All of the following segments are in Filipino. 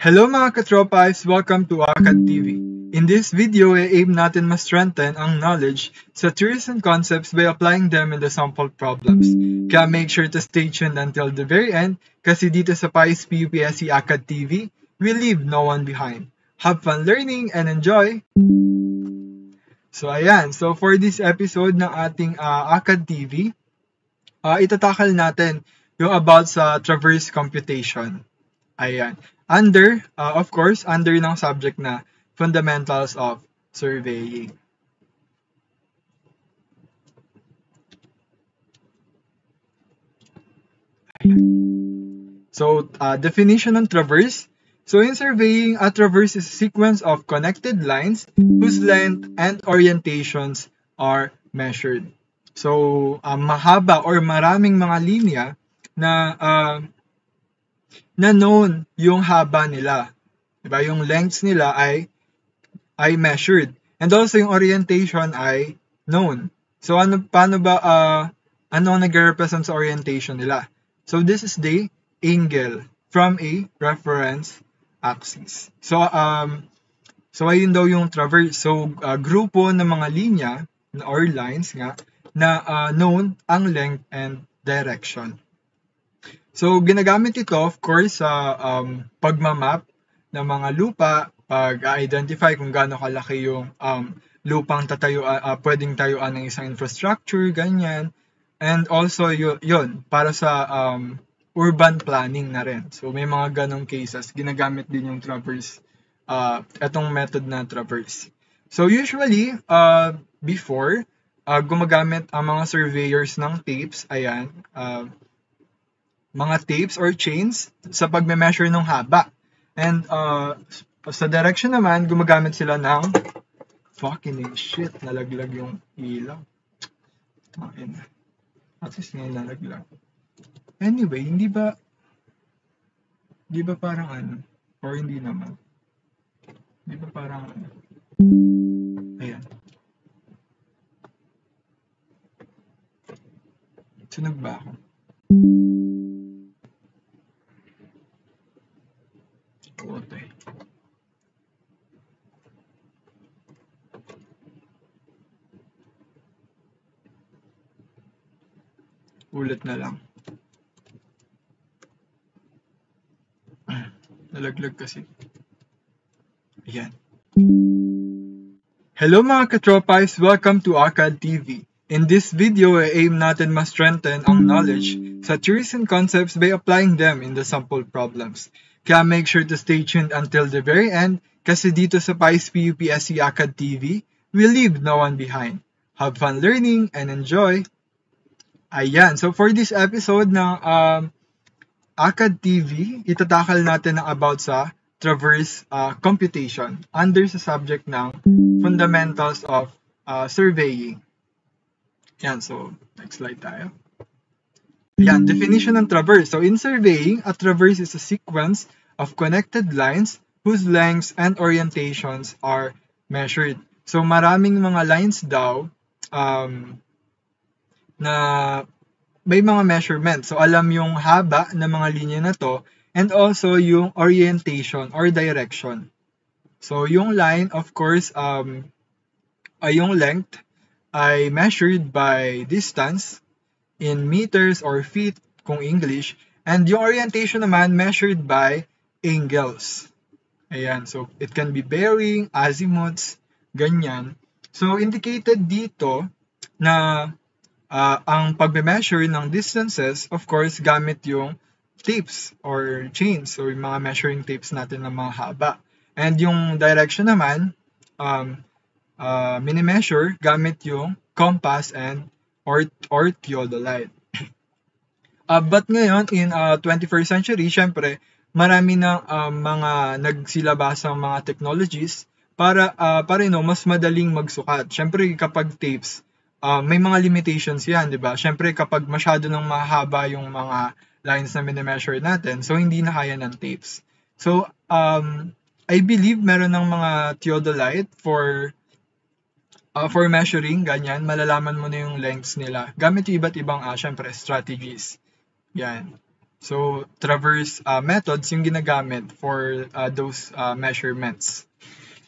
Hello mga katropais! Welcome to Akad TV. In this video, aim natin ma-strengthen ang knowledge sa theories and concepts by applying them in the sample problems. Kaya make sure to stay tuned until the very end kasi dito sa PAIS PUPSC Akad TV, we leave no one behind. Have fun learning and enjoy! So ayan, so for this episode ng ating Akad TV, itatakal natin yung about sa traverse computation. Ayan. Of course, under ng subject na Fundamentals of Surveying. Ayan. So, definition ng traverse. So, in surveying, a traverse is a sequence of connected lines whose length and orientations are measured. So, mahaba or maraming mga linya na known yung haba nila. Diba? Yung lengths nila ay measured. And also yung orientation ay known. So paano ba ano ang nag-represent sa orientation nila? So this is the angle from a reference axis. So ayun daw yung traverse. So grupo ng mga linya or lines nga na known ang length and direction. So, ginagamit ito, of course, sa pagmamap ng mga lupa, pag-identify kung gaano kalaki yung lupang pwedeng tayuan ng isang infrastructure, ganyan. And also, yun para sa urban planning na rin. So, may mga ganong cases, ginagamit din yung traverse, etong method na traverse. So, usually, before, gumagamit ang mga surveyors ng tapes, ayan, mga tapes or chains sa pagme-measure ng haba. And sa direction naman, gumagamit sila ng nalaglag yung ilaw. At least ngayon nalaglag. Anyway, hindi ba parang ano? Or hindi naman? Hindi ba parang ano? Ayan. Sunog ba ako? Okay. Ulit na lang. Nalaglag kasi. Ayan. Hello mga katropais! Welcome to Akad TV. In this video, aim natin ma-strengthen ang knowledge sa theories and concepts by applying them in the sample problems. Kaya make sure to stay tuned until the very end kasi dito sa PAIS PUPSC Akad TV, we leave no one behind. Have fun learning and enjoy! Ayan, so for this episode ng Akad TV, itatakal natin ang about sa traverse computation under sa subject ng Fundamentals of Surveying. Yan, so next slide tayo. Yan, definition ng traverse. So in surveying, a traverse is a sequence of connected lines whose lengths and orientations are measured. So maraming mga lines daw na may mga measurements. So alam yung haba ng mga linya na to and also yung orientation or direction. So yung line, of course, yung length ay measured by distance in meters or feet kung English, and yung orientation naman measured by angles. Ayan, so it can be bearing, azimuths, ganyan. So indicated dito na ang pagme-measure ng distances, of course, gamit yung tapes or chains or yung mga measuring tapes natin ng mga haba. And yung direction naman, mini-measure gamit yung compass and or theodolite. But ngayon, in 21st century, syempre, marami ng mga nagsilabasang mga technologies para mas madaling magsukat. Syempre, kapag tapes, may mga limitations yan, di ba? Syempre, kapag masyado nang mahaba yung mga lines na mini-measure natin, so hindi na kaya ng tapes. So, I believe meron ng mga theodolite for measuring, ganyan, malalaman mo na yung lengths nila. Gamit yung iba't ibang, syempre, strategies. Yan. So, traverse methods yung ginagamit for those measurements.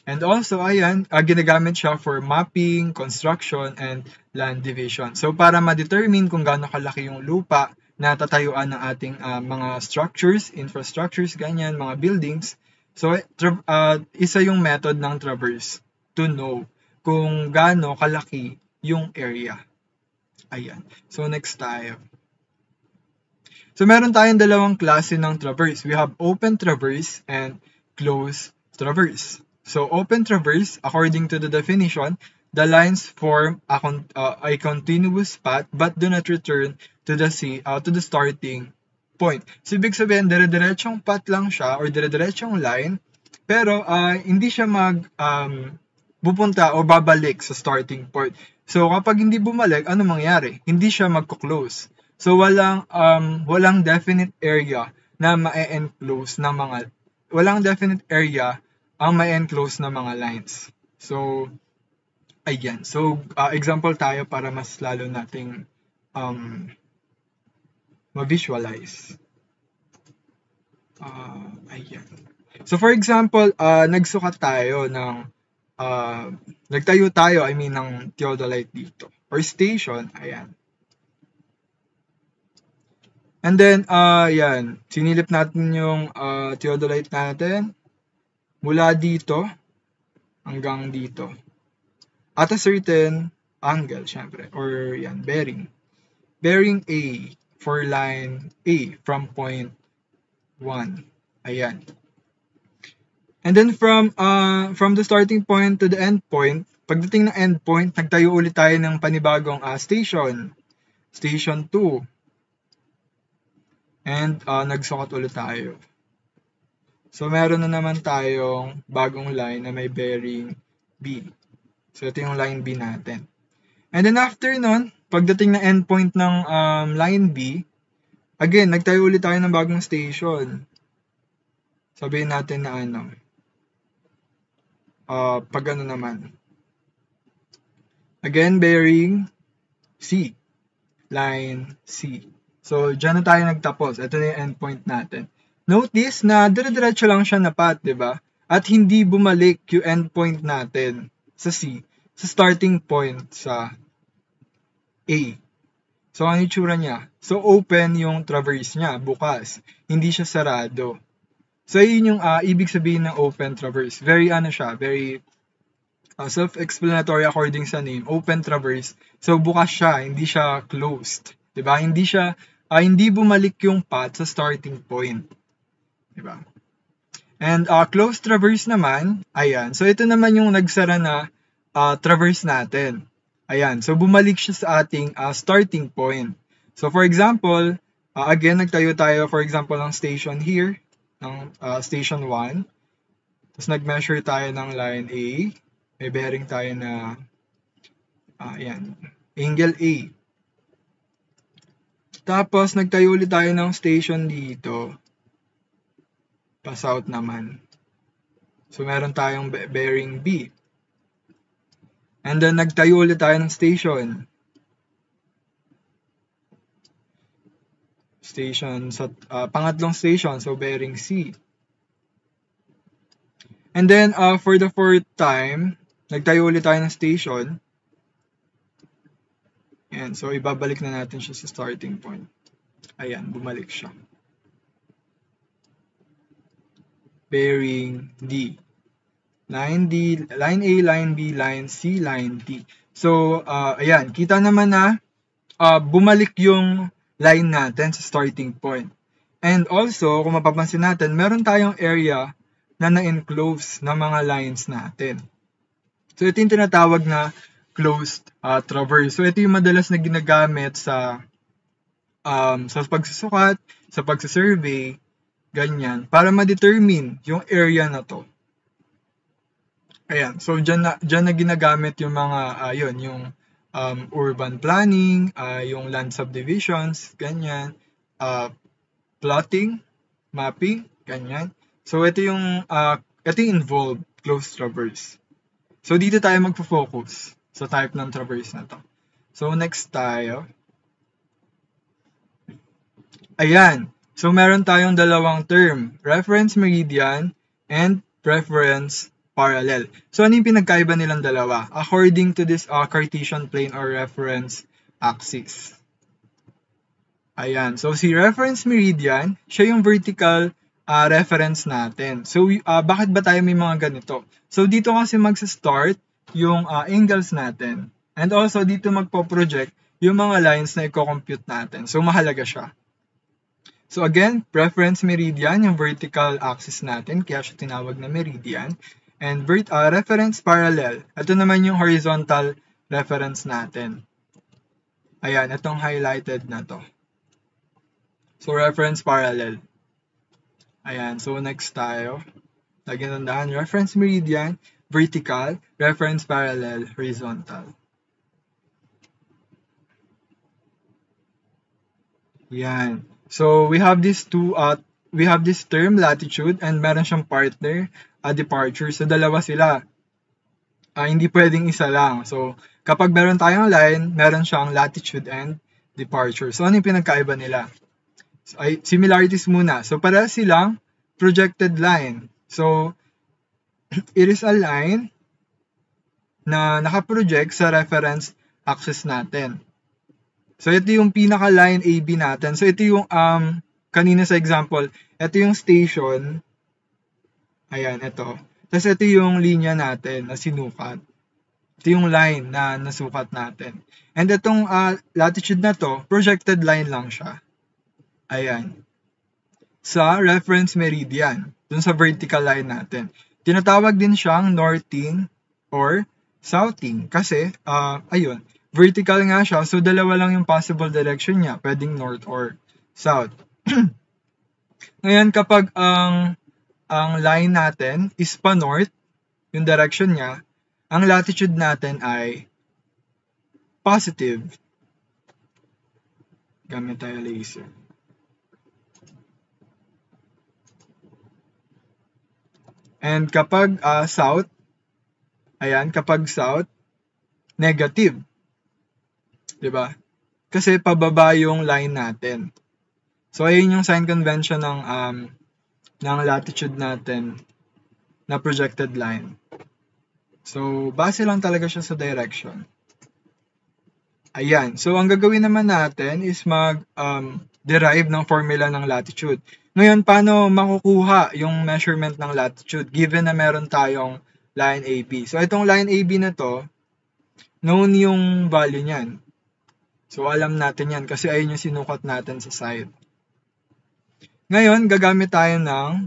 And also, ayan, ginagamit siya for mapping, construction, and land division. So, para ma-determine kung gaano kalaki yung lupa na tatayuan ng ating mga structures, infrastructures, ganyan, mga buildings. So, isa yung method ng traverse to know kung gaano kalaki yung area. Ayan. So, next tayo. So, meron tayong dalawang klase ng traverse. We have open traverse and closed traverse. So, open traverse, according to the definition, the lines form a continuous path but do not return to the starting point. So, ibig sabihin, dire-diretsong path lang siya or dire-diretsong line, pero hindi siya pupunta o babalik sa starting point. So, kapag hindi bumalik, ano mangyari? Hindi siya magko-close. So, walang definite area na ma-enclose ng mga, walang definite area ang ma-enclose na mga lines. So, ayan. So, example tayo para mas lalo nating ma-visualize. Ayan. So, for example, nagsukat tayo ng, nagtayo tayo, ng theodolite dito. Or station, ayan. And then, yan, sinilip natin yung theodolite natin mula dito hanggang dito. At a certain angle, syempre, or yan, bearing. Bearing A for line A from point 1. Ayan. And then from the starting point to the end point, pagdating ng end point, nagtayo ulit tayo ng panibagong station. Station 2. And nagsukat ulit tayo. So, meron na naman tayong bagong line na may bearing B. So, ito yung line B natin. And then after nun, pagdating na endpoint ng line B, again, nagtayo ulit tayo ng bagong station. Sabihin natin na pag naman. Again, bearing C. Line C. So, dyan na tayo nagtapos. Ito na yung endpoint natin. Notice na dire-diretso lang siya na path, di ba? At hindi bumalik yung endpoint natin sa C, sa starting point sa A. So, ang itsura niya? So, open yung traverse niya, bukas. Hindi siya sarado. So, yun yung ibig sabihin ng open traverse. Very very self-explanatory according sa name, open traverse. So, bukas siya, hindi siya closed. Diba? Hindi bumalik yung path sa starting point. Diba? And closed traverse naman, ayan. So, ito naman yung nagsara na traverse natin. Ayan. So, bumalik siya sa ating starting point. So, for example, again, nagtayo tayo, for example, ng station here, ng station 1. Tapos, nag-measure tayo ng line A. May bearing tayo na, ayan, angle A. Tapos, nagtayo ulit tayo ng station dito. Pa-south naman. So, meron tayong bearing B. And then, nagtayo ulit tayo ng station. Sa pangatlong station, so bearing C. And then, for the fourth time, nagtayo ulit tayo ng station. Ayan, so ibabalik na natin siya sa starting point. Ayan, bumalik siya. Bearing D. Line D, line A, line B, line C, line D. So, ayan, kita naman na bumalik yung line natin sa starting point. And also, kung mapapansin natin, meron tayong area na na-enclose ng mga lines natin. So, ito yung tinatawag na closed traverse. So, ito yung madalas na ginagamit sa pagsusukat, sa pagsusurvey, ganyan, para ma-determine yung area na to. Ayan, so dyan na ginagamit yung mga, yung urban planning, yung land subdivisions, ganyan, plotting, mapping, ganyan. So, ito yung involved closed traverse. So, dito tayo magpo-focus sa type ng traverse na to. So, next tayo. Ayan. So, meron tayong dalawang term, reference meridian and reference parallel. So, ano yung pinagkaiba nilang dalawa? According to this Cartesian plane or reference axis. Ayan. So, si reference meridian, siya yung vertical reference natin. So, bakit ba tayo may mga ganito? So, dito kasi magsa-start yung angles natin. And also, dito magpo-project yung mga lines na i-compute natin. So, mahalaga siya. So again, reference meridian, yung vertical axis natin, kaya siya tinawag na meridian. And reference parallel, ito naman yung horizontal reference natin. Ayan, itong highlighted na to. So reference parallel. Ayan, so next tayo. Lagyan tandaan, reference meridian, vertical, reference parallel, horizontal. Yan. So we have these we have this term latitude and meron siyang partner departure. So dalawa sila. Hindi pwedeng isa lang. So kapag meron tayong line, meron siyang latitude and departure. So ano yung pinagkaiba nila? So, similarities muna. So para silang projected line. So it is a line na nakaproject sa reference axis natin. So, ito yung pinaka-line AB natin. So, ito yung, kanina sa example, ito yung station. Ayan, ito. Tapos, ito yung linya natin na sinukat. Ito yung line na nasukat natin. And itong latitude na to, projected line lang siya. Ayan. Sa reference meridian, dun sa vertical line natin. Tinatawag din siyang northing or southing. Kasi, ayun, vertical nga siya, so dalawa lang yung possible direction niya, pwedeng north or south. Ngayon, kapag ang line natin is pa north, yung direction niya, ang latitude natin ay positive. Gamit tayo laser. And kapag south, ayan, kapag south, negative. Diba? Kasi pababa yung line natin. So, ayun yung sign convention ng latitude natin na projected line. So, base lang talaga siya sa direction. Ayan. So, ang gagawin naman natin is mag-derive ng formula ng latitude. Ngayon, paano makukuha yung measurement ng latitude given na meron tayong line AB? So, itong line AB na to, known yung value niyan. So, alam natin yan kasi ayun yung sinukat natin sa side. Ngayon, gagamit tayo ng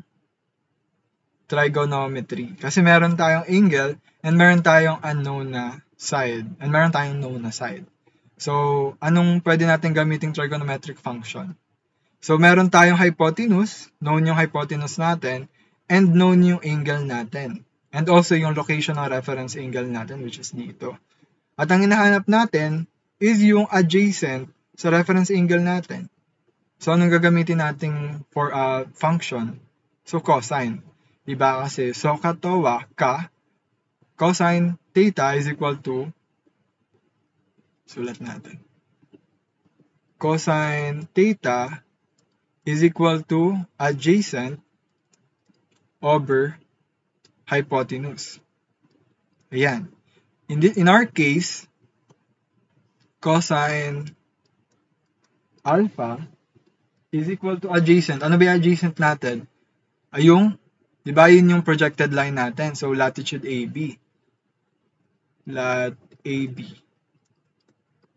trigonometry. Kasi meron tayong angle and meron tayong unknown na side. And meron tayong known na side. So, anong pwede natin gamiting trigonometric function? So, meron tayong hypotenuse, known yung hypotenuse natin, and known yung angle natin. And also yung location ng reference angle natin, which is dito. At ang hinahanap natin is yung adjacent sa reference angle natin. So, anong gagamitin natin for a function? So, cosine. Diba kasi, so katawa ka, cosine theta is equal to, sulat natin. Cosine theta is equal to adjacent over hypotenuse. Ayan. In our case, cosine alpha is equal to adjacent. Ano ba yung adjacent natin? Yung, di ba yun yung projected line natin? So, latitude AB. Lat AB.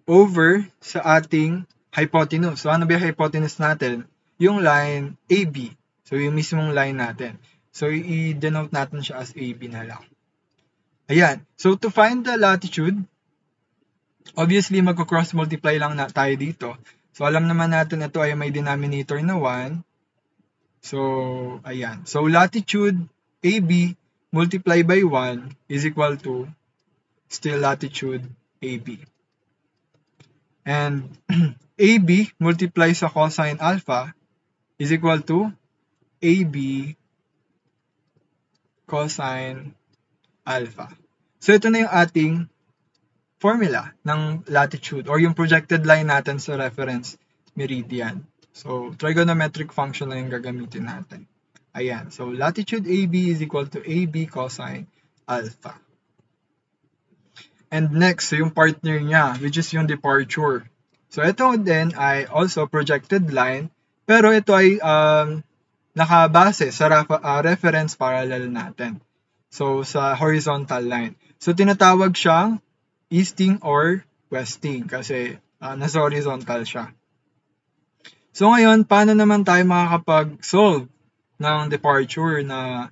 Over sa ating hypotenuse. So, ano ba yung hypotenuse natin? Yung line AB. So, yung mismong line natin. So, i-denote natin siya as AB na lang. Ayan. So, to find the latitude, obviously, magko-cross multiply lang na tayo dito. So, alam naman natin ito ay may denominator na 1. So, ayan. So, latitude AB multiply by 1 is equal to still latitude AB. And AB multiply sa cosine alpha is equal to AB cosine alpha. So, ito na yung ating formula ng latitude or yung projected line natin sa reference meridian. So, trigonometric function lang yung gagamitin natin. Ayan. So, latitude AB is equal to AB cosine alpha. And next, so yung partner niya, which is yung departure. So, ito din ay also projected line, pero ito ay nakabase sa reference parallel natin. So, sa horizontal line. So, tinatawag siyang easting or westing kasi nasa horizontal siya. So ngayon, paano naman tayo makakapag-solve ng departure na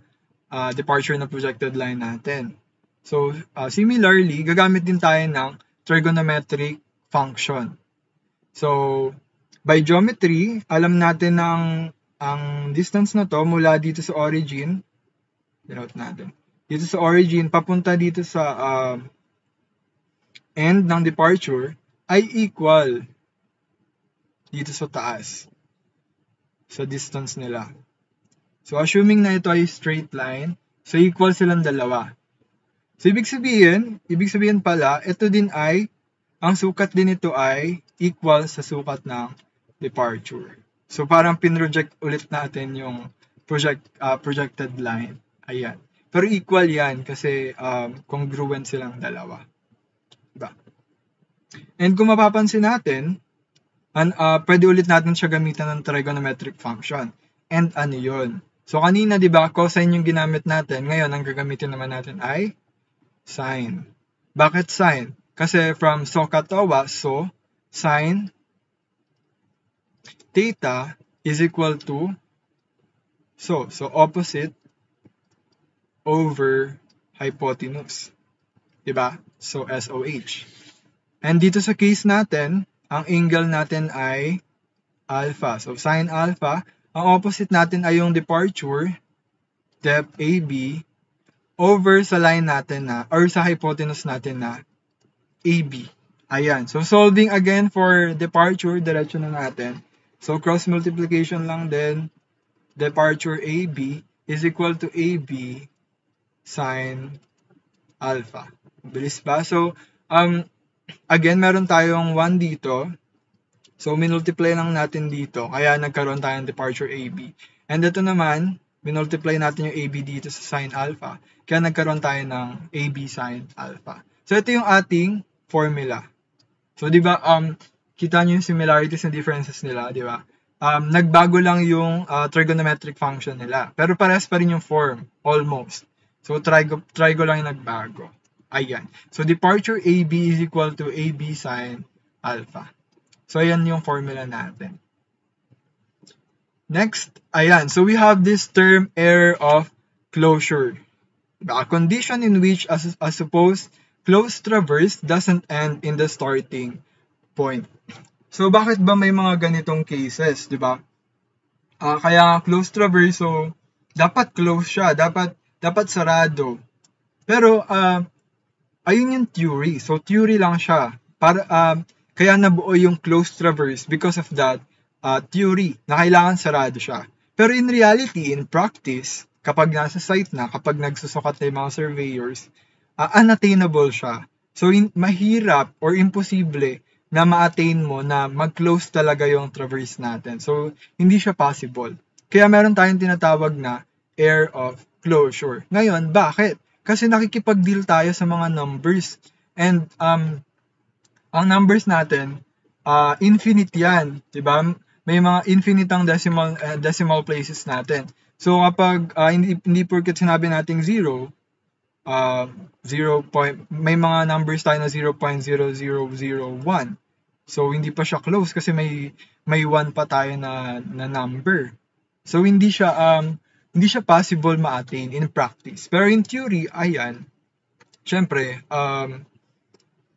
projected line natin? So similarly, gagamit din tayo ng trigonometric function. So by geometry, alam natin ang distance na to mula dito sa origin, denote natin. Dito sa origin papunta dito sa end ng departure ay equal dito sa taas, sa distance nila. So, assuming na ito ay straight line, so equal silang dalawa. So, ibig sabihin pala, ito din ay, ang sukat din ito ay equal sa sukat ng departure. So, parang pinroject ulit natin yung projected line. Ayan. Pero equal yan kasi congruent silang dalawa. Diba? And kung mapapansin natin, pwede ulit natin siya gamitan ng trigonometric function. And ano yun? So, kanina, di ba, cosine yung ginamit natin. Ngayon, ang gagamitin naman natin ay sine. Bakit sine? Kasi from SOHCAHTOA, so, sine theta is equal to, so opposite over hypotenuse. Diba? So, SOH. And dito sa case natin, ang angle natin ay alpha. So, sine alpha. Ang opposite natin ay yung departure, depth AB, over sa line natin na, or sa hypotenuse natin na AB. Ayan. So, solving again for departure, diretso na natin. So, cross multiplication lang din. Departure AB is equal to AB sine alpha. Bilis ba? So, again, meron tayong 1 dito. So, minultiply lang natin dito. Kaya nagkaroon tayo ng departure AB. And ito naman, minultiply natin yung AB dito sa sine alpha. Kaya nagkaroon tayo ng AB sine alpha. So, ito yung ating formula. So, di ba, kita nyo yung similarities and differences nila, di ba? Nagbago lang yung trigonometric function nila. Pero parehas pa rin yung form, almost. So, trigo lang yung nagbago. Ayan. So, departure AB is equal to AB sine alpha. So, ayan yung formula natin. Next, ayan. So, we have this term error of closure. A condition in which a supposed closed traverse doesn't end in the starting point. So, bakit ba may mga ganitong cases, di ba? Kaya closed traverse, so, dapat close siya. Dapat sarado. Pero, ayun yung theory. So, theory lang siya. Kaya nabuo yung closed traverse because of that theory na kailangan sarado siya. Pero in reality, in practice, kapag nasa site na, kapag nagsusukat na yung mga surveyors, unattainable siya. So, mahirap or imposible na ma-attain mo na mag-close talaga yung traverse natin. So, hindi siya possible. Kaya meron tayong tinatawag na error of closure. Ngayon, bakit? Kasi nakikipag-deal tayo sa mga numbers. And ang numbers natin, infinite yan. Diba? May mga infinite ang decimal places natin. So kapag hindi porket sinabi nating 0, may mga numbers tayo na 0.0001. So hindi pa siya close kasi may 1 pa tayo na number. So hindi siya possible ma-attain in practice. Pero in theory, ayan, syempre,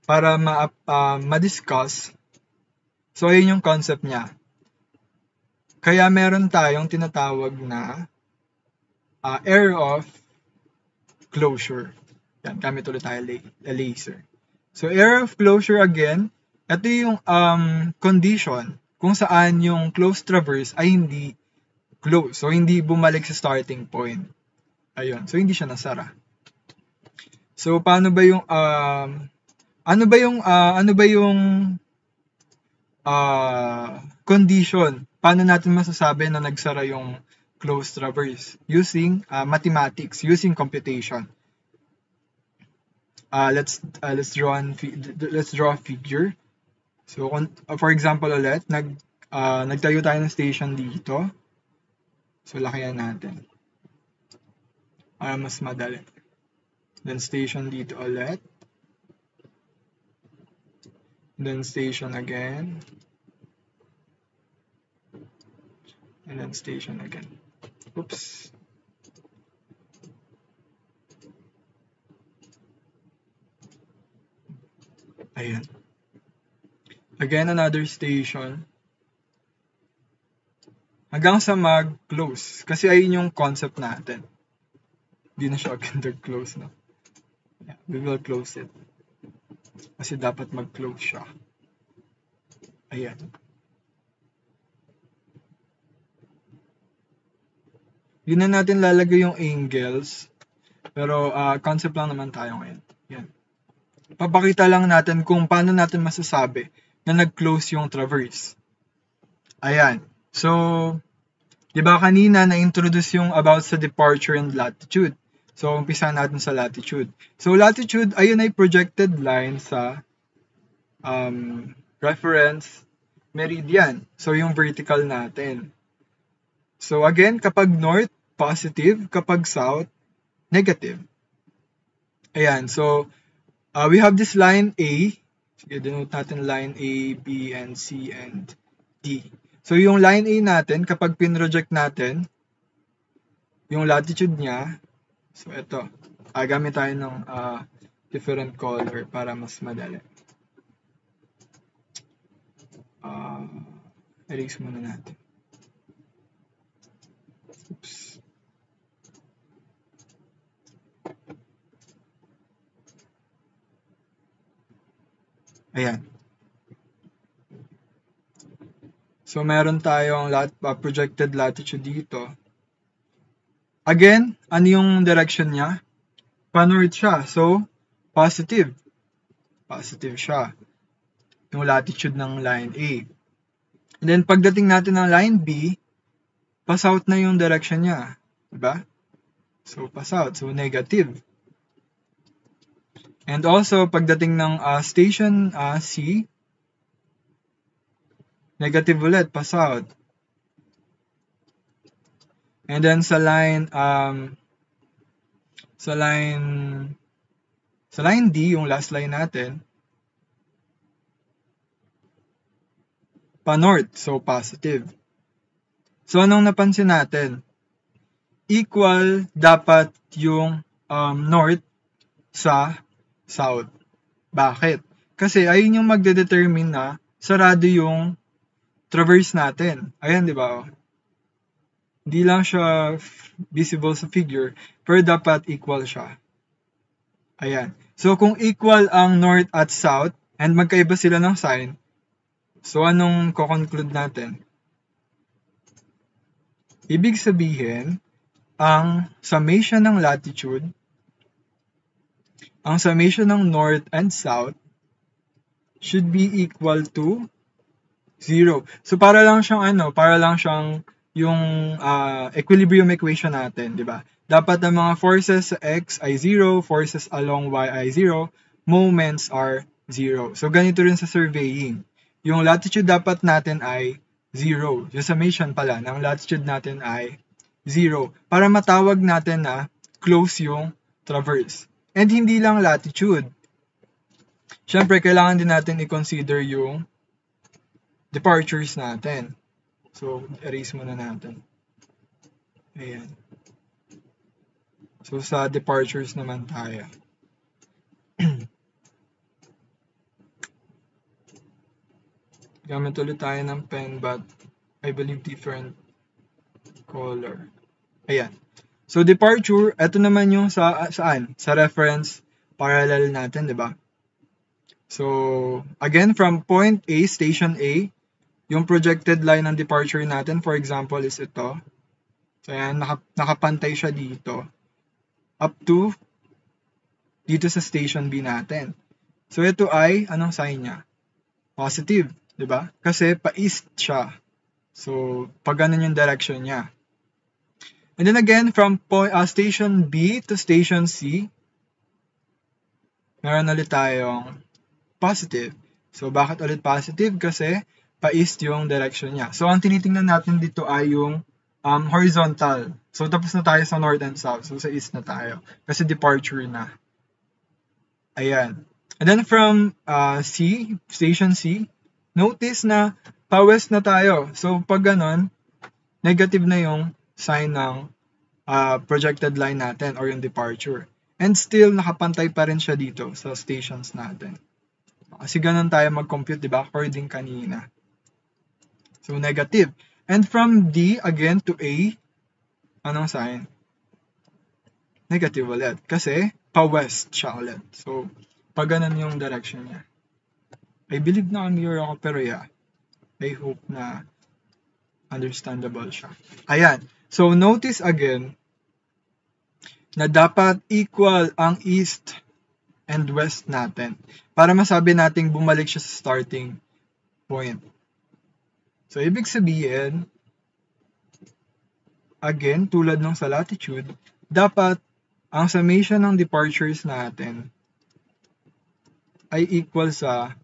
para ma-discuss, so ayun yung concept niya. Kaya meron tayong tinatawag na error of closure. Yan, gamit ulit tayo laser. So error of closure again, ito yung condition kung saan yung closed traverse ay hindi close. So hindi bumalik sa starting point. Ayun. So hindi siya nasara. So paano ba yung condition paano natin masasabi na nagsara yung closed traverse? Using mathematics, using computation. Let's draw a figure. So, for example ulit, nagtayo tayo ng station dito. So, lakihan natin. Mas madali. Then, station dito ulit. Then, station again. And then, station again. Oops. Ayan. Again, another station. Hanggang sa mag-close. Kasi ayun yung concept natin. Hindi na siya close, no? Yeah, we will close it. Kasi dapat mag-close siya. Ayan. Yun na natin lalagay yung angles. Pero concept lang naman tayo ngayon. Yan. Papakita lang natin kung paano natin masasabi na nag-close yung traverse. Ayan. So, di ba kanina na-introduce yung about sa departure and latitude. So, umpisa natin sa latitude. So, latitude, ayun ay projected line sa reference meridian. So, yung vertical natin. So, again, kapag north, positive. Kapag south, negative. Ayan. So, we have this line A. Sige, denote natin line A, B, and C, and D. So, yung line A natin, kapag pinroject natin, yung latitude niya, so ito, gamit tayo ng different color para mas madali. Erase muna natin. Oops. Ayan. So, meron tayong projected latitude dito. Again, ano yung direction niya? Pa-north siya. So, positive. Positive siya. Yung latitude ng line A. And then, pagdating natin ng line B, pa-south na yung direction niya. Diba? So, pa-south. So, negative. And also, pagdating ng station C, negative ulit, pa-south. And then sa line D, yung last line natin, pa-north, so positive. So anong napansin natin? Equal dapat yung north sa south. Bakit? Kasi ayun yung magde-determine na sarado yung traverse natin. Ayan, di ba? Hindi lang siya visible sa figure, pero dapat equal siya. Ayan. So, kung equal ang north at south, and magkaiba sila ng sign, so anong ko-conclude natin? Ibig sabihin, ang summation ng latitude, ang summation ng north and south, should be equal to 0. So, para lang siyang yung equilibrium equation natin, di ba? Dapat ang mga forces sa x ay 0, forces along y ay 0, moments are 0. So, ganito rin sa surveying. Yung latitude dapat natin ay 0. Yung summation pala ng latitude natin ay 0. Para matawag natin na close yung traverse. And hindi lang latitude. Siyempre, kailangan din natin i-consider yung departures natin. So, erase muna natin. Ayan. So, sa departures naman tayo. Gamit ulit tayo ng pen, but I believe different color. Ayan. So, departure, ito naman yung saan? Sa reference parallel natin, di ba? So, again, from point A, station A, yung projected line ng departure natin, for example, is ito. So, ayan, nakapantay siya dito. Up to dito sa station B natin. So, ito ay, anong sign niya? Positive, di ba? Kasi pa-east siya. So, pag ganun yung direction niya. And then again, from station B to station C, meron ulit tayong positive. So, bakit ulit positive? Kasi pa-east yung direction niya. So, ang tinitingnan natin dito ay yung horizontal. So, tapos na tayo sa north and south. So, sa east na tayo. Kasi departure na. Ayan. And then from station C, notice na pa-west na tayo. So, pag ganon, negative na yung sign ng projected line natin or yung departure. And still, nakapantay pa rin siya dito sa stations natin. Kasi ganun tayo mag-compute, di ba? According kanina. So, negative. And from D, again, to A, anong sign? Negative ulit. Kasi, pa-west siya ulit. So, pag ganun yung direction niya. I believe na mirror ako, pero yeah. I hope na understandable siya. Ayan. So, notice again na dapat equal ang east and west natin para masabi nating bumalik siya sa starting point. So, ibig sabihin, again, tulad ng sa latitude, dapat ang summation ng departures natin ay equal sa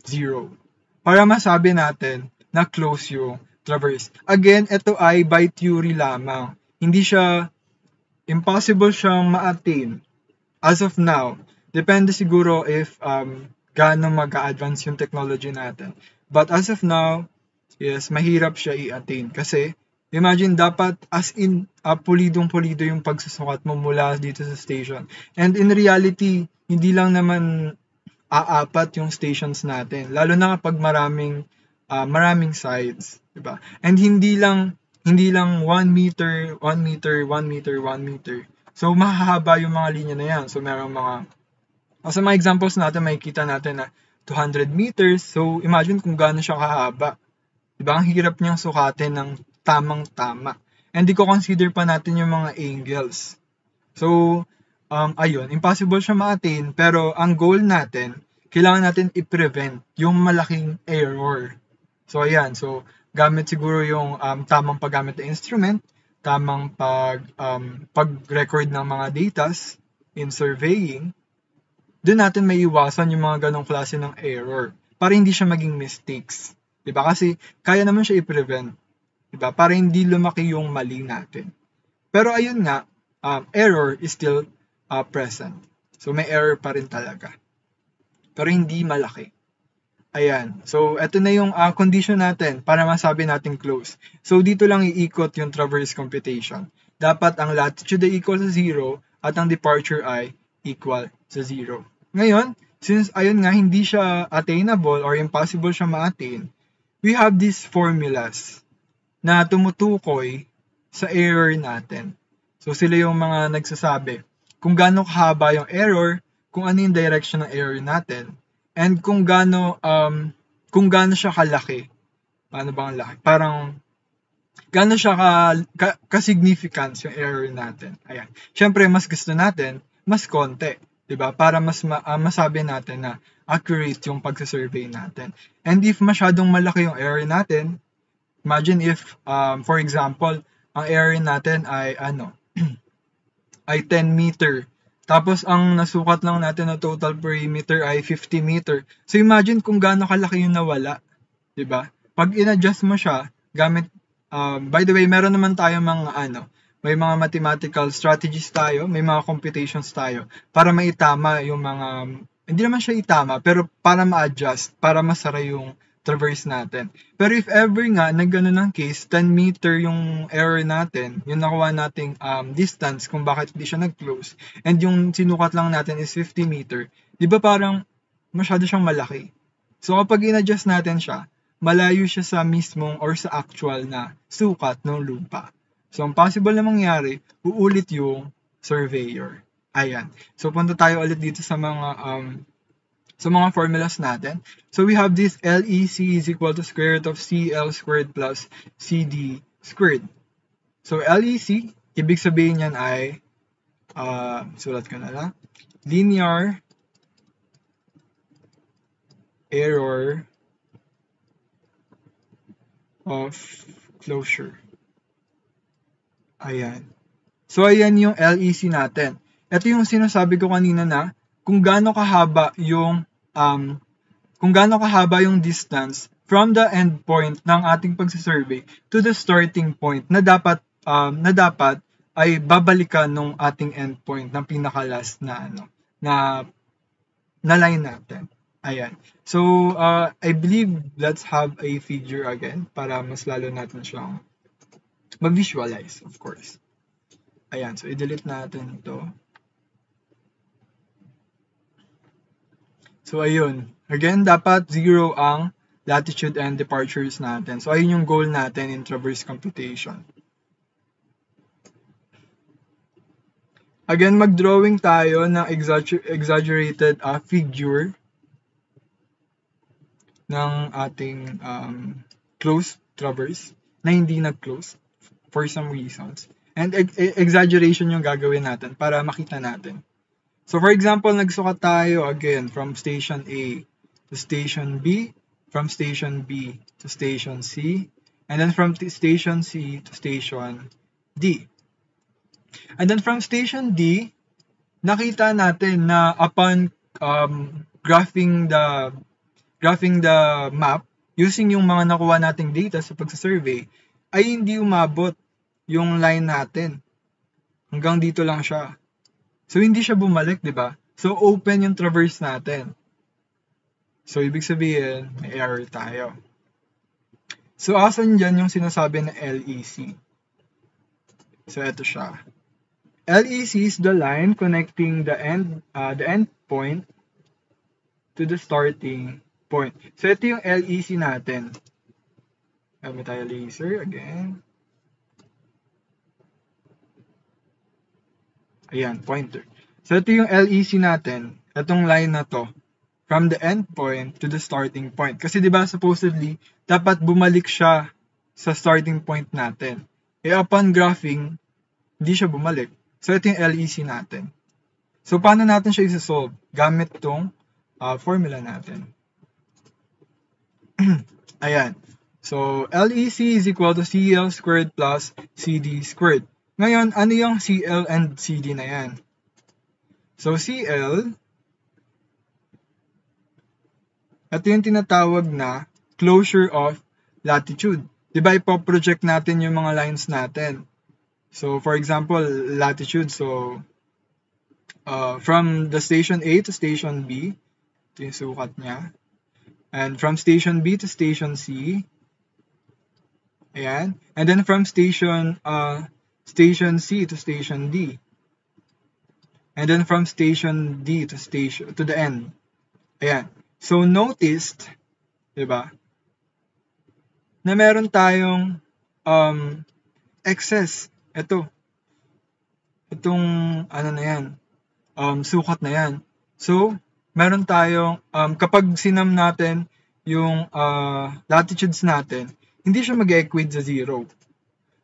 0 para masabi natin na close yung traverse. Again, ito ay by theory lamang. Hindi siya, impossible siyang ma-attain as of now. Depende siguro if gaano mag-a-advance yung technology natin. But as of now, yes, mahirap siya i-attain. Kasi, imagine dapat as in pulidong-pulido yung pagsusukat mo mula dito sa station. And in reality, hindi lang naman aapat yung stations natin. Lalo na kapag maraming sides, 'di ba? And hindi lang 1 meter, 1 meter, 1 meter, 1 meter. So mahahaba yung mga linya na yan. So merong sa mga examples natin, makikita natin na 200 meters. So imagine kung gaano siya kahaba. 'Di ba? Ang hirap niyang sukatin ng tamang-tama. And di ko consider pa natin yung mga angles. So, ayun, impossible siya ma-attain, pero ang goal natin, kailangan natin i-prevent yung malaking error. So, ayan. So, gamit siguro yung tamang paggamit ng instrument, tamang pag-record ng mga datas in surveying, doon natin may iwasan yung mga ganong klase ng error para hindi siya maging mistakes. Diba? Kasi kaya naman siya i-prevent. Diba? Para hindi lumaki yung mali natin. Pero ayun nga, error is still present. So may error pa rin talaga. Pero hindi malaki. Ayan. So eto na yung condition natin para masabi natin close. So dito lang iikot yung traverse computation. Dapat ang latitude ay equal sa 0 at ang departure ay equal sa 0. Ngayon, since ayun nga hindi siya attainable or impossible siya ma-attain, we have these formulas na tumutukoy sa error natin. So sila yung mga nagsasabi kung gaano kahaba yung error, kung ano yung direction ng error natin, and kung gaano siya kalaki. Paano ba ang laki? Parang gaano siya ka-significance yung error natin. Ayan. Syempre, mas gusto natin, mas konti. 'Di ba? Para mas masabi natin na accurate yung pagsa-survey natin. And if masyadong malaki yung error natin, imagine if, for example, ang area natin ay ay 10 meter. Tapos ang nasukat lang natin na total perimeter ay 50 meter. So imagine kung gaano kalaki yung nawala, 'di ba? Pag in-adjust mo siya gamit by the way, meron naman tayo may mga mathematical strategies tayo, may mga computations tayo para maitama yung mga hindi naman siya itama, pero para ma-adjust, para masara yung traverse natin. Pero if ever nga, nagano ng case, 10 meter yung error natin, yung nakuha nating distance kung bakit hindi siya nag-close, and yung sinukat lang natin is 50 meter, di ba parang masyado siyang malaki? So kapag in-adjust natin siya, malayo siya sa mismong or sa actual na sukat ng lupa. So ang possible na mangyari, uulit yung surveyor. Ayan. So punta tayo ulit dito sa mga formulas natin. So we have this LEC is equal to square root of CL squared plus CD squared. So LEC, ibig sabihin yan ay, sulat ko na lang, linear error of closure. Ayan. So, ayan yung LEC natin. Ito yung sinasabi ko kanina na kung gaano kahaba yung distance from the endpoint ng ating pagsasurvey to the starting point na dapat ay babalikan nung ating endpoint ng pinaka-last na line natin. Ayan. So, I believe let's have a figure again para mas lalo natin siyang mag-visualize, of course. Ayan. So, i-delete natin ito. So, ayun. Again, dapat 0 ang latitude and departures natin. So, ayun yung goal natin in traverse computation. Again, mag-drawing tayo ng exaggerated figure ng ating closed traverse na hindi nag-close for some reasons. And exaggeration yung gagawin natin para makita natin. So for example, nagsukat tayo again from station A to station B, from station B to station C, and then from station C to station D. And then from station D, nakita natin na upon graphing the map using yung mga nakuha nating data sa pagsasurvey, ay hindi umabot yung line natin. Hanggang dito lang siya. So, hindi siya bumalik, di ba? So, open yung traverse natin. So, ibig sabihin, may error tayo. So, asan dyan yung sinasabi na LEC? So, eto siya. LEC is the line connecting the end point to the starting point. So, ito yung LEC natin. Gamit tayo laser again. Ayan, pointer. So, ito yung LEC natin. Itong line na to. From the end point to the starting point. Kasi diba supposedly, dapat bumalik siya sa starting point natin. Upon graphing, hindi siya bumalik. So, ito yung LEC natin. So, paano natin siya isa-solve? Gamit tong formula natin. Ayan. So, LEC is equal to CL squared plus CD squared. Ngayon, ano yung CL and CD na yan? So, CL, ito yung tinatawag na closure of latitude. Diba, ipoproject natin yung mga lines natin. So, for example, latitude. So, from the station A to station B, ito yung sukat niya. And from station B to station C, ayan. And then from station C to station D. And then from station D to the end. Ayan. So, noticed, diba, na meron tayong excess. Itong ano na yan, sukat na yan. So, meron tayong, kapag sinam natin yung latitudes natin, hindi siya mag-equate sa 0.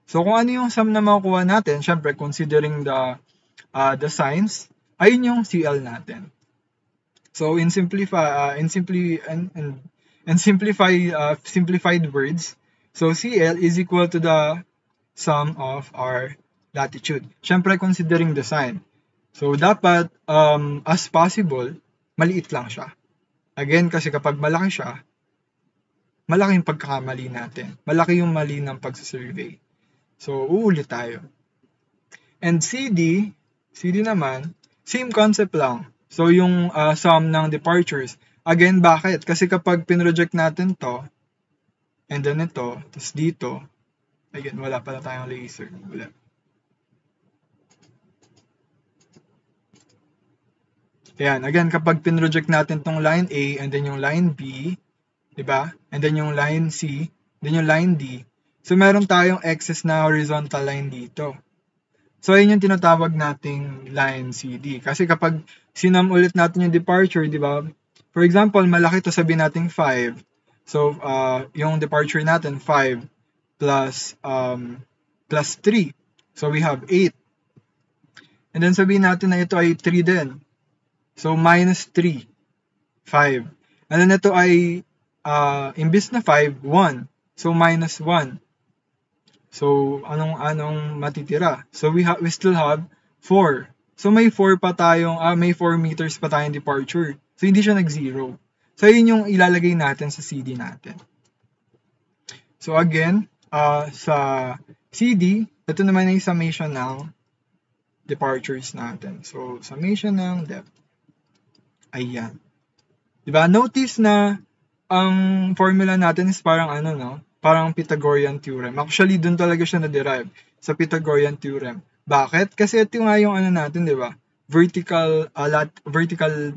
So, kung ano yung sum na makukuha natin, syempre, considering the signs, ayun yung CL natin. So, in simplified words, so CL is equal to the sum of our latitude. Syempre, considering the sign. So, dapat, as possible, maliit lang siya. Again, kasi kapag malaki siya, malaki yung pagkakamali natin. Malaki yung mali ng pagsasurvey. So, uulit tayo. And CD naman, same concept lang. So, yung sum ng departures. Again, bakit? Kasi kapag pinroject natin to, and then ito, tapos dito, again, wala pala tayong laser. Wala. Ayan, again, kapag pinroject natin tong line A, and then yung line B, diba? And then yung line C, then yung line D. So, meron tayong excess na horizontal line dito. So, yun yung tinatawag nating line CD. Kasi kapag sinam ulit natin yung departure, di ba? For example, malaki to, sabihin natin 5. So, yung departure natin, 5 plus 3. So, we have 8. And then, sabihin natin na ito ay 3 din. So, minus 3, 5. And then, ito ay, imbis na 5, 1. So, minus 1. So, anong matitira? So, we still have 4. So, may 4 pa tayong, may 4 meters pa tayong departure. So, hindi siya nag-0. So, yun yung ilalagay natin sa CD natin. So, again, sa CD, ito naman yung summation ng departures natin. So, summation ng depth. Ayan. Diba? Notice na ang formula natin is parang parang Pythagorean theorem. Actually, dun talaga siya na-derive sa Pythagorean theorem. Bakit? Kasi ito nga yung natin, di ba? Vertical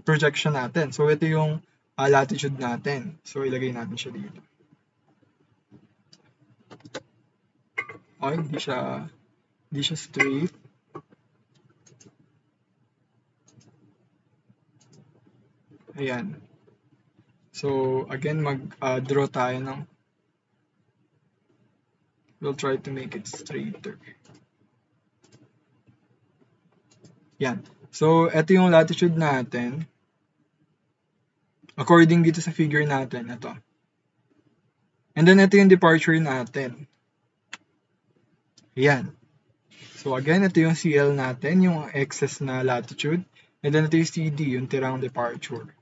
projection natin. So, ito yung latitude natin. So, ilagay natin siya dito. Okay, hindi siya straight. Ayan. So, again, mag-draw tayo ng we'll try to make it straighter. Yan. So, ito yung latitude natin. According dito sa figure natin, ito. And then, ito yung departure natin. Yan. So, again, ito yung CL natin, yung excess na latitude. And then, ito yung CD, yung tirang departure.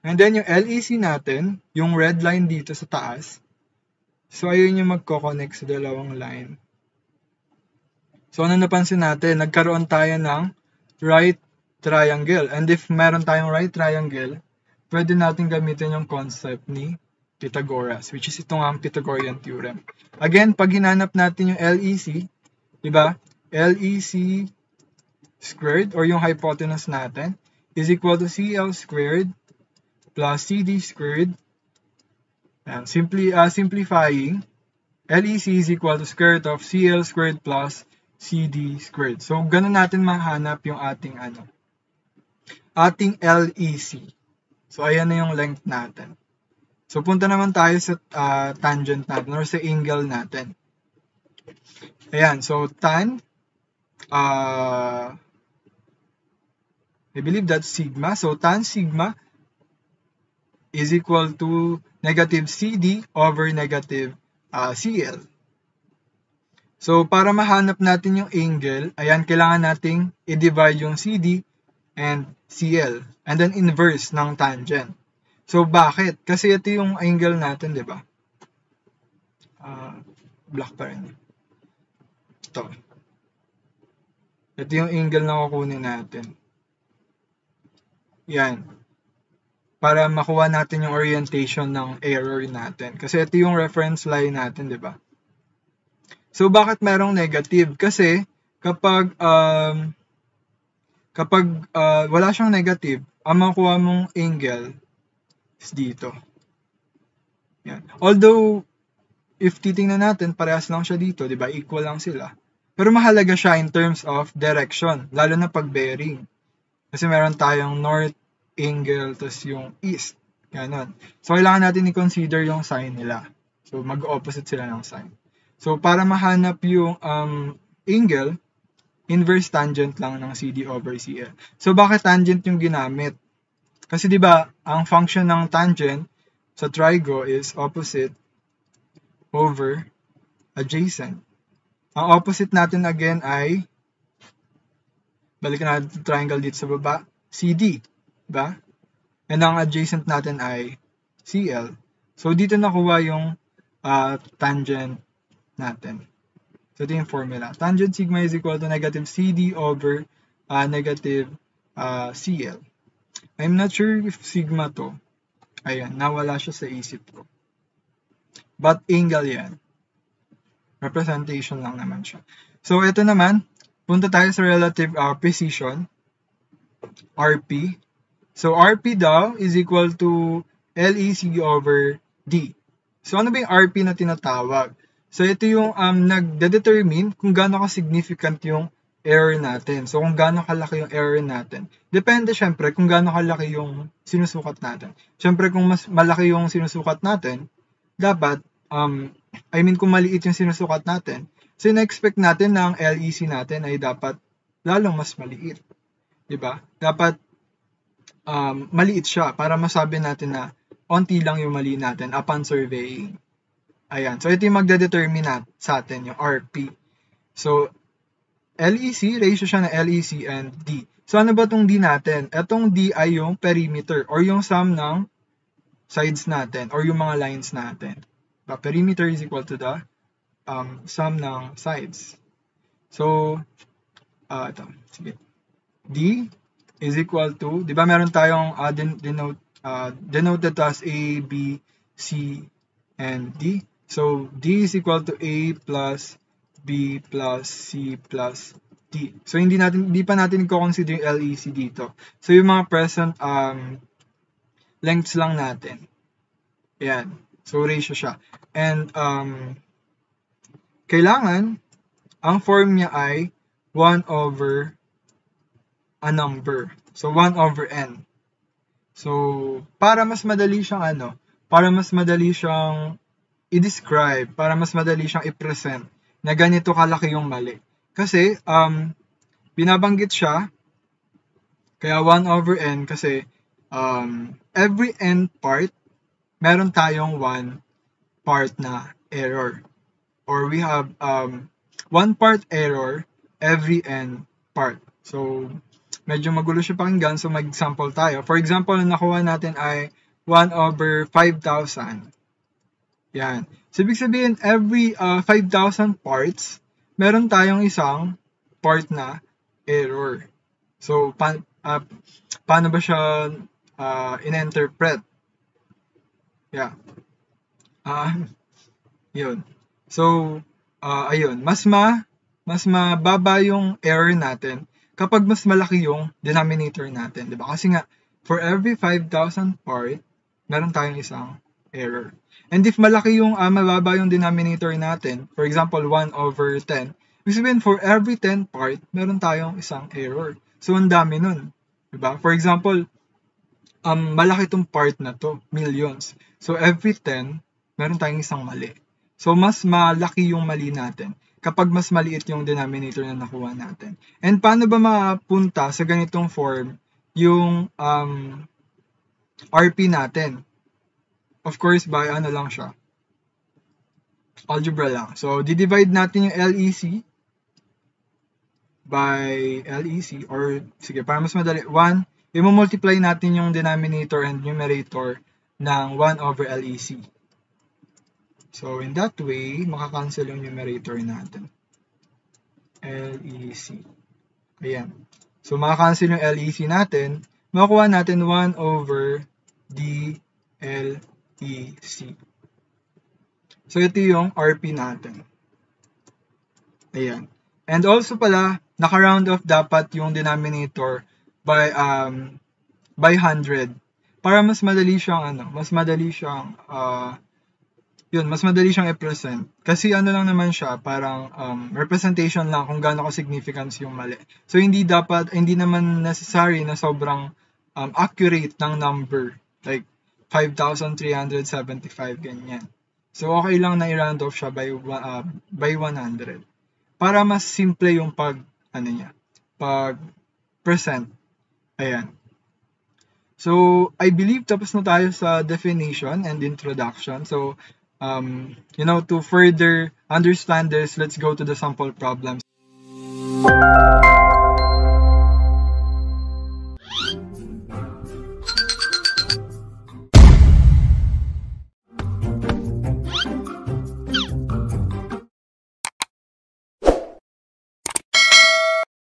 And then, yung LEC natin, yung red line dito sa taas. So, ayun yung magkoconnect sa dalawang line. So, ano napansin natin? Nagkaroon tayo ng right triangle. And if meron tayong right triangle, pwede natin gamitin yung concept ni Pythagoras, which is itong ang Pythagorean theorem. Again, pag hinanap natin yung LEC, diba? LEC squared, or yung hypotenuse natin, is equal to CL squared plus CD squared. And simplifying, LEC is equal to square root of CL squared plus CD squared. So, ganun natin mahanap yung ating LEC. So, ayan na yung length natin. So, punta naman tayo sa tangent natin or sa angle natin. Ayan, so tan, I believe that's sigma. So, tan sigma is equal to negative CD over negative CL. So, para mahanap natin yung angle, ayan, kailangan nating i-divide yung CD and CL. And then, inverse ng tangent. So, bakit? Kasi ito yung angle natin, di ba? Black pa rin. Ito. Ito yung angle na kukunin natin. Yan. Para makuha natin yung orientation ng error natin. Kasi ito yung reference line natin, di ba? So, bakit merong negative? Kasi, kapag wala siyang negative, ang makuha mong angle is dito. Yan. Although, if titingnan natin, parehas lang siya dito, di ba? Equal lang sila. Pero mahalaga siya in terms of direction, lalo na pag bearing. Kasi meron tayong north angle, tas yung east. Ganon. So, kailangan natin i-consider yung sign nila. So, mag-opposite sila ng sign. So, para mahanap yung angle, inverse tangent lang ng CD over CL. So, bakit tangent yung ginamit? Kasi di ba ang function ng tangent sa trigo is opposite over adjacent. Ang opposite natin again ay, balikan natin yung triangle dito sa baba, CD. Diba? And ang adjacent natin ay CL. So, dito nakuha yung tangent natin. So, ito yung formula. Tangent sigma is equal to negative CD over negative CL. I'm not sure if sigma to. Ayan, nawala siya sa isip ko. But angle yan. Representation lang naman siya. So, ito naman, punta tayo sa relative precision, RP. So, RP daw is equal to LEC over D. So, ano ba yung RP na tinatawag? So, ito yung nagde-determine kung gaano ka-significant yung error natin. So, kung gaano kalaki yung error natin. Depende syempre kung gaano kalaki yung sinusukat natin. Syempre, kung mas malaki yung sinusukat natin, dapat, kung maliit yung sinusukat natin, so, na-expect natin na ang LEC natin ay dapat lalong mas maliit. Diba? Dapat, maliit siya para masabi natin na onti lang yung mali natin upon surveying. Ayan. So, ito yung magdedetermine sa atin, yung RP. So, LEC, ratio siya ng LEC and D. So, ano ba itong D natin? Itong D ay yung perimeter or yung sum ng sides natin or yung mga lines natin. The perimeter is equal to the sum ng sides. So, ito. Sige. D is equal to, di ba meron tayong denoted as A, B, C, and D. So, D is equal to A plus B plus C plus D. So, hindi pa natin i-consider yung LEC dito. So, yung mga present lengths lang natin. Ayan. So, ratio siya. And, kailangan, ang form niya ay 1 over a number. So, 1 over n. So, para mas madali siyang i-describe, para mas madali siyang i-present na ganito kalaki yung mali. Kasi, binabanggit siya, kaya 1 over n kasi every n part, meron tayong 1 part na error. Or we have 1 part error every n part. So, medyo magulo siya pakinggan. So, mag-example tayo. For example, ang nakuha natin ay 1 over 5,000. Yan. So, ibig sabihin, every 5,000 parts, meron tayong isang part na error. So, paano ba siya in-interpret? Yeah. Yun. So, ayun. Mas mababa yung error natin kapag mas malaki yung denominator natin. Diba? Kasi nga, for every 5,000 part, meron tayong isang error. And if malaki yung mababa yung denominator natin, for example, 1 over 10, ibig sabihin, for every 10 part, meron tayong isang error. So, ang dami nun. Diba? For example, malaki tong part na to, millions. So, every 10, meron tayong isang mali. So, mas malaki yung mali natin kapag mas maliit yung denominator na nakuha natin. And paano ba mapunta sa ganitong form yung RP natin? Of course, by lang siya. Algebra lang. So, di-divide natin yung LEC by LEC or, sige, para mas madali, 1, i-multiply natin yung denominator and numerator ng 1 over LEC. So, in that way, makakancel yung numerator natin. LEC. Ayan. So, makakancel yung LEC natin. Makukuha natin 1 over DLEC. So, ito yung RP natin. Ayan. And also pala, naka-round off dapat yung denominator by 100. Para mas madali siyang mas madali siyang i-present. Kasi lang naman siya, parang representation lang kung gaano ka-significance yung mali. So, hindi naman necessary na sobrang accurate ng number. Like, 5,375, ganyan. So, okay lang na i-round off siya by 100. Para mas simple yung pag-present. Ayan. So, I believe tapos na tayo sa definition and introduction. So, to further understand this, let's go to the sample problems.